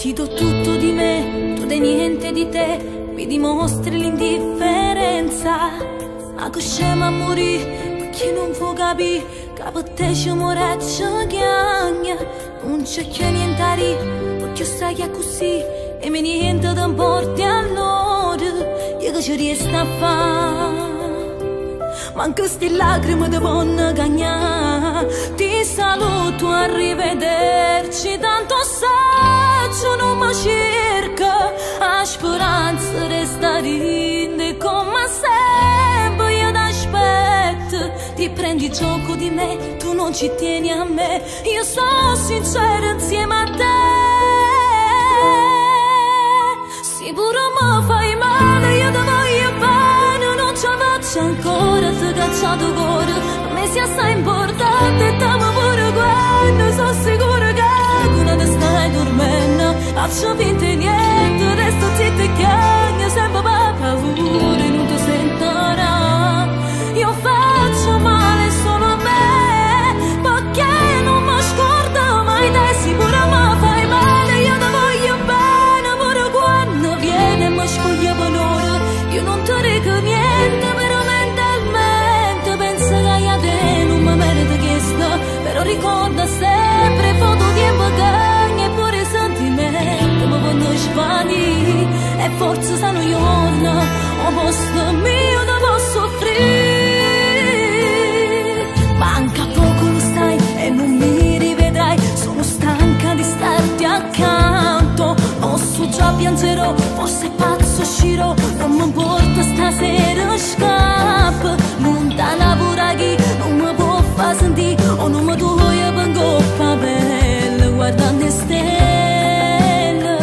Ti do tutto di me, tu dai niente di te, mi dimostri l'indifferenza. Ma che scema a morire, perché non può capire che per te ci moraccia chiagna. Non c'è che niente a dire, perché sai che è così e mi niente da importi allora. Io che ci riesco a fare, manca sti lacrime di buona cagna. Ti saluto, arrivederci, tanto saggio non mi cerca. La speranza resta rinde come sempre, io t'aspetto. Ti prendi gioco di me, tu non ci tieni a me. Io sono sincera insieme a te. Sicuro mi fai male, io ti voglio bene, non ce la faccio ancora, ti cacciato cuore. A me sia assai importante e t'amo pure quando sono sicura che una te stai dormendo. Faccio finta di niente, resto zitta e chiagna, sempre per paura, non ti sentirà. Io faccio male solo a me, perché non mi scordo mai te. Sicura mi fai male, io ti voglio bene, pure quando viene e mi scoglie per ora. Io non ti dico niente, però mentalmente penso che a te non mi merito questo. Però ricorda sempre, foto tempo cagna e pure i sentimenti mi vanno svanire. E forse sono giorni, o posto mio ti posso offrire. Manca poco lo stai e non mi rivedrai, sono stanca di starti accanto. Posso già piangerò, forse pazzo uscirò, non mi importa stasera scappo. Lontana pure chi non mi può far sentire, o non mi voglio per coppa bella. Guardando le stelle,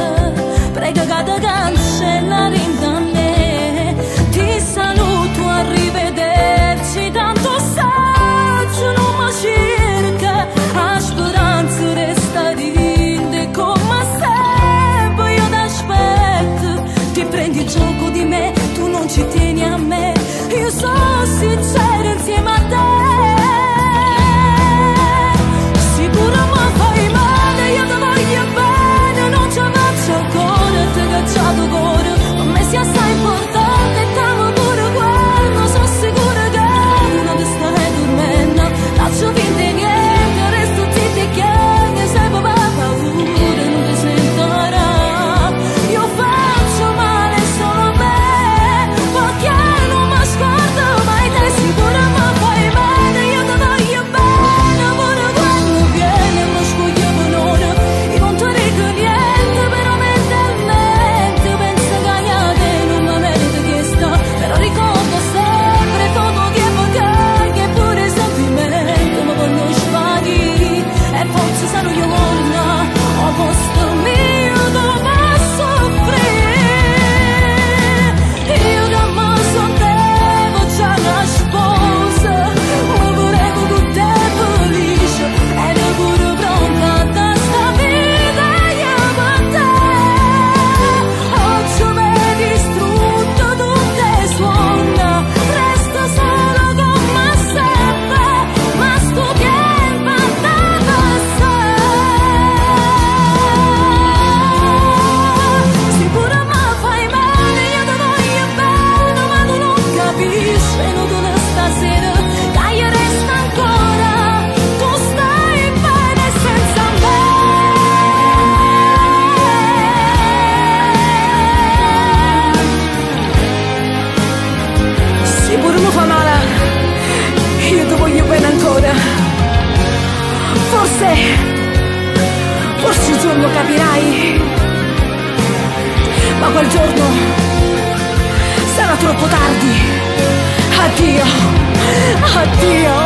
prego che ti cancella da me. Ti saluto, arrivederci, tanto saggio non mi cerca. La speranza resta rinde come sempre, io t'aspetto. Ti prendi gioco di me, tu non ci tieni a me. Io sono sincera insieme a te. Sicuro mi fai male, io ti voglio bene, non ce la faccio ancora, ti ho cacciato cuore. Per me sia assai importante e t'amo pure quando sono sicura che non ti stai dormendo. Faccio finta di niente, resto zitta e chiagna, sempre per paura, non ti sentirà. Io faccio male solo a me, perché non mi scordo mai te. Sicura mi fai male, io ti voglio bene, pure quando viene e mi scoglie per ora. Io non ti dico niente, però mentalmente penso che a te non mi merito questo. Però ricordo sempre tutto tempo che pure i sentimenti mi vanno svanire. E forse sono io corna, o posto mio dove soffrire. Io che mi sontevo già una sposa, mi volevo con te felice, ero pure pronta da sta vita io per te. Oggi mi hai distrutto tutte le suona, resto solo come sempre, ma sto tempo da passare. Sicura mi fai male, io ti voglio bene, ma tu non capisci, non tu stasera, che io resto ancora, tu stai bene senza me. Sicuro mi fa male, io ti voglio bene ancora. Forse un giorno capirai, ma quel giorno sarà troppo tardi. Addio, addio.